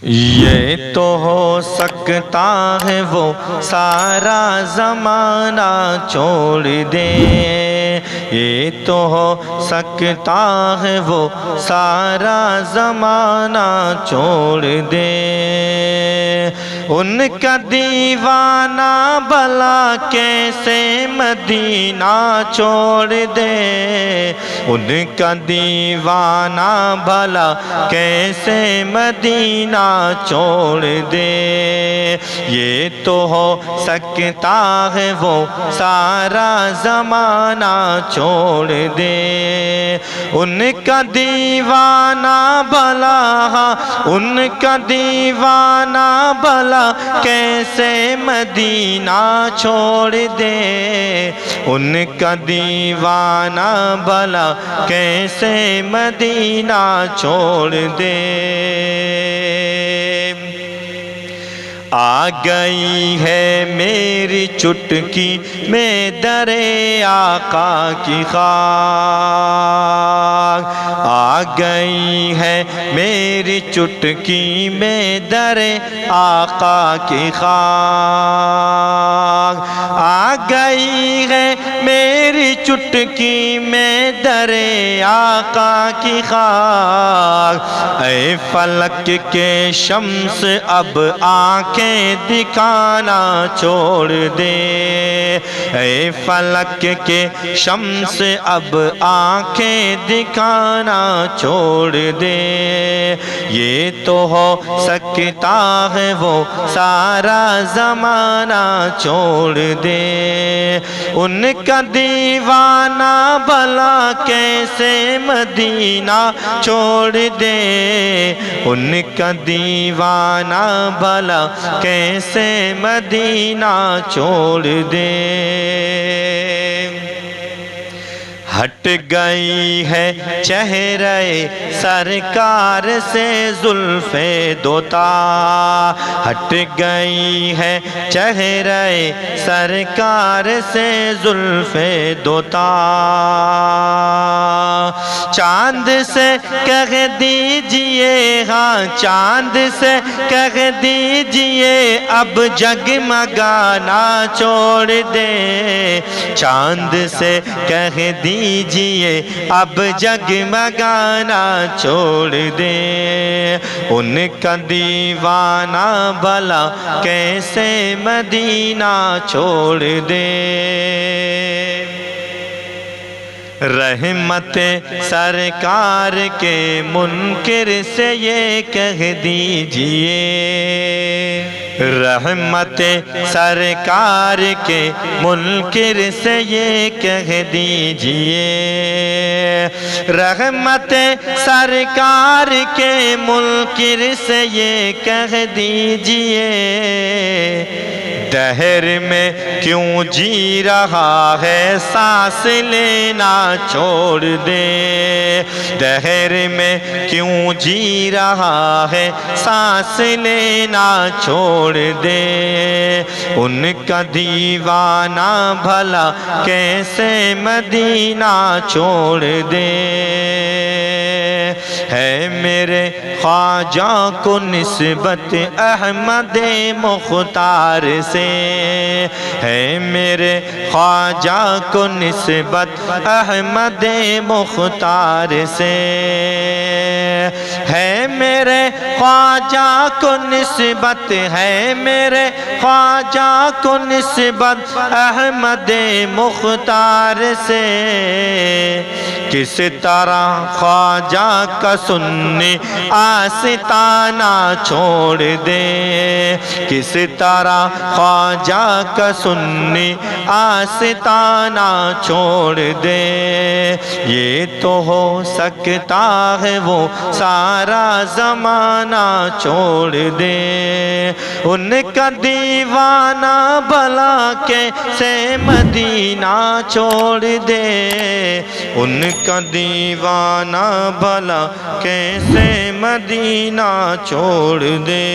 یہ تو ہو سکتا ہے وہ سارا زمانہ چھوڑ دے، یہ تو ہو سکتا ہے وہ سارا زمانہ چھوڑ دے۔ ان کا دیوانہ بھلا کیسے مدینہ چھوڑ دے، ان کا دیوانہ بھلا کیسے مدینہ چھوڑ دے۔ یہ تو ہو سکتا ہے وہ سارا زمانہ چھوڑ دے، ان کا دیوانہ بھلا، ان کا دیوانہ بھلا کیسے مدینہ چھوڑ دے، ان کا دیوانہ بھلا کیسے مدینہ چھوڑ دے۔ آ گئی ہے میری چٹکی میں در آقا کی خاک، آ گئی ہے میری چٹکی میں در آقا کی خاک، آ گئی ہے میری چٹکی میں در آقا کی خاک۔ اے فلک کے شمس اب آنکھیں دکھانا چھوڑ دے، اے فلک کے شمس اب آنکھیں دکھانا چھوڑ دے۔ یہ تو ہو سکتا ہے وہ سارا زمانہ چھوڑ دے، ان کا دیوانہ بھلا کیسے مدینہ چھوڑ دے، ان کا دیوانہ بھلا کیسے مدینہ چھوڑ دے۔ ہٹ گئی ہے چہرہ سرکار سے زلف دوتا، ہٹ گئی ہے چہرہ سرکار سے زلف دوتا، چاند سے کہہ دیجئے، ہاں چاند سے کہہ دیجئے اب جگمگانا چھوڑ دے، چاند سے کہہ دیجئے اب جگمگانا چھوڑ دے، ان کا دیوانہ بھلا کیسے مدینہ چھوڑ دے۔ رحمت سرکار کے منکر سے یہ کہہ دیجئے، رحمت سرکار کے منکر سے یہ کہہ دیجئے، رحمت سرکار کے منکر سے یہ کہہ دیجئے، دہر میں کیوں جی رہا ہے سانس لینا چھوڑ دے، دہر میں کیوں جی رہا ہے سانس لینا چھوڑ دے، ان کا دیوانہ بھلا کیسے مدینہ چھوڑ دے۔ ہے میرے خواجہ کو نسبت احمد مختار سے، ہے میرے خواجہ کو نسبت احمد مختار سے، ہے میرے خواجہ کو نسبت، ہے میرے خواجہ کو نسبت احمد مختار سے، کس طرح خواجہ کا سنی آستانہ چھوڑ دے، کس طرح خواجہ کا سنی آستانہ چھوڑ دے۔ یہ تو ہو سکتا ہے وہ سارا زمانہ چھوڑ دے، ان کا دیوانہ بھلا کیسے مدینہ چھوڑ دے، ان کا دیوانہ بھلا کیسے مدینہ چھوڑ دے۔